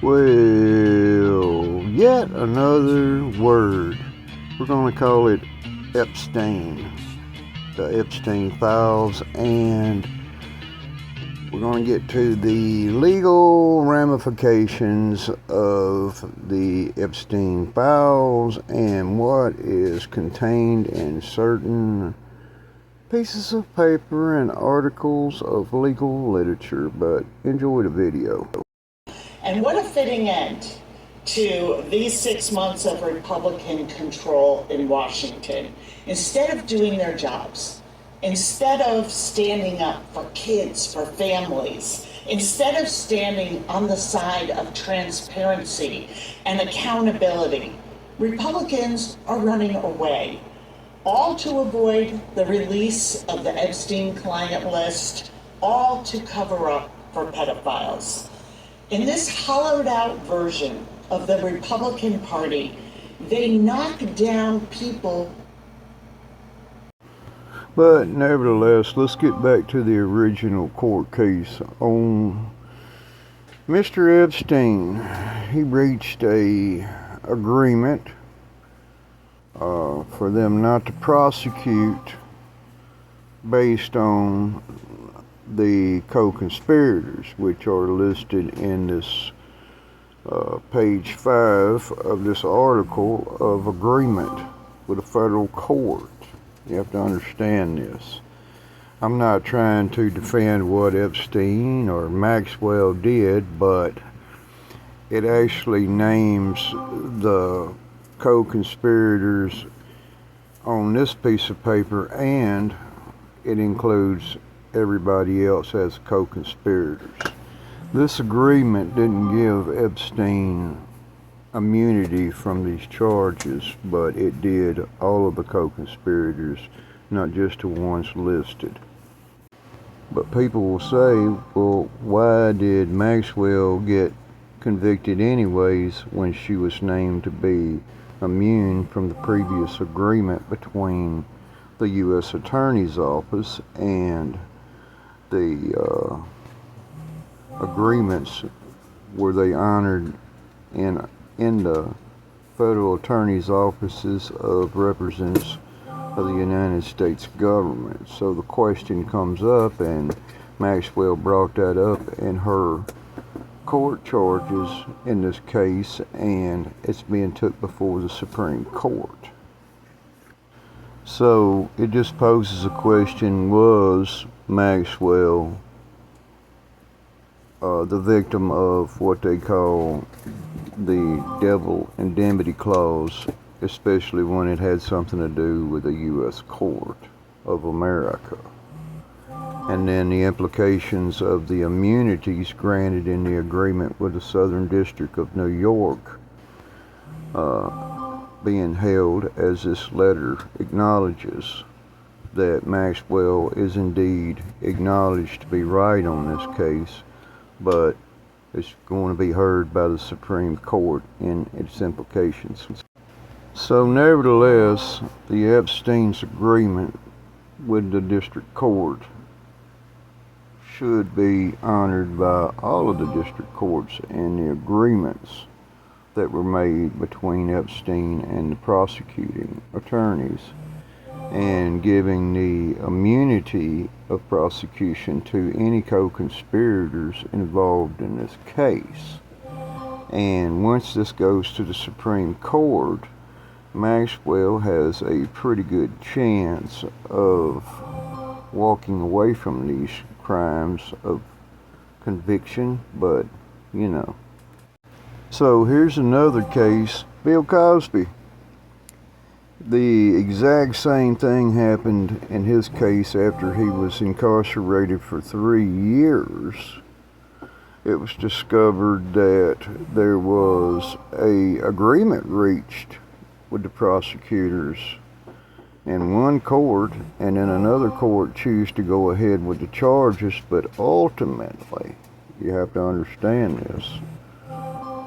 Well, yet another word. We're going to call it Epstein. The Epstein files, and we're going to get to the legal ramifications of the Epstein files and what is contained in certain pieces of paper and articles of legal literature. But enjoy the video. And what a fitting end to these 6 months of Republican control in Washington. Instead of doing their jobs, instead of standing up for kids, for families, instead of standing on the side of transparency and accountability, Republicans are running away, all to avoid the release of the Epstein client list, all to cover up for pedophiles. In this hollowed out version of the Republican Party, they knock down people. But nevertheless, let's get back to the original court case on Mr. Epstein. He reached a agreement for them not to prosecute based on the co-conspirators, which are listed in this page 5 of this article of agreement with a federal court. You have to understand this. I'm not trying to defend what Epstein or Maxwell did, but it actually names the co-conspirators on this piece of paper, and it includes everybody else as co-conspirators. This agreement didn't give Epstein immunity from these charges, but it did all of the co-conspirators, not just the ones listed. But people will say, well, why did Maxwell get convicted anyways when she was named to be immune from the previous agreement between the U.S. Attorney's Office and the agreements were they honored in the federal attorney's offices of representatives of the United States government. So the question comes up, and Maxwell brought that up in her court charges in this case, and it's being took before the Supreme Court. So it just poses a question: was Maxwell the victim of what they call the devil indemnity clause, especially when it had something to do with the U.S. Court of America? And then the implications of the immunities granted in the agreement with the Southern District of New York being held, as this letter acknowledges that Maxwell is indeed acknowledged to be right on this case, but it's going to be heard by the Supreme Court in its implications. So nevertheless, the Epstein's agreement with the district court should be honored by all of the district courts, and the agreements that were made between Epstein and the prosecuting attorneys, and giving the immunity of prosecution to any co-conspirators involved in this case. And once this goes to the Supreme Court, Maxwell has a pretty good chance of walking away from these crimes of conviction, but you know. So here's another case, Bill Cosby. The exact same thing happened in his case after he was incarcerated for 3 years. It was discovered that there was an agreement reached with the prosecutors in one court, and then another court chose to go ahead with the charges, but ultimately, you have to understand this,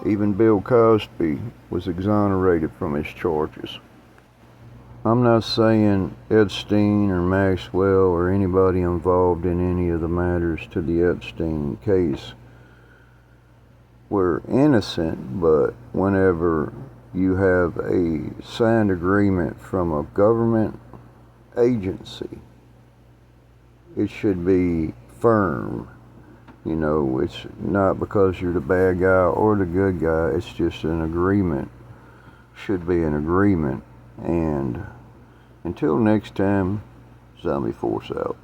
even Bill Cosby was exonerated from his charges. I'm not saying Epstein or Maxwell or anybody involved in any of the matters to the Epstein case we're innocent, but whenever you have a signed agreement from a government agency, it should be firm. You know, it's not because you're the bad guy or the good guy, it's just an agreement. Should be an agreement. And until next time, Zombie Force out.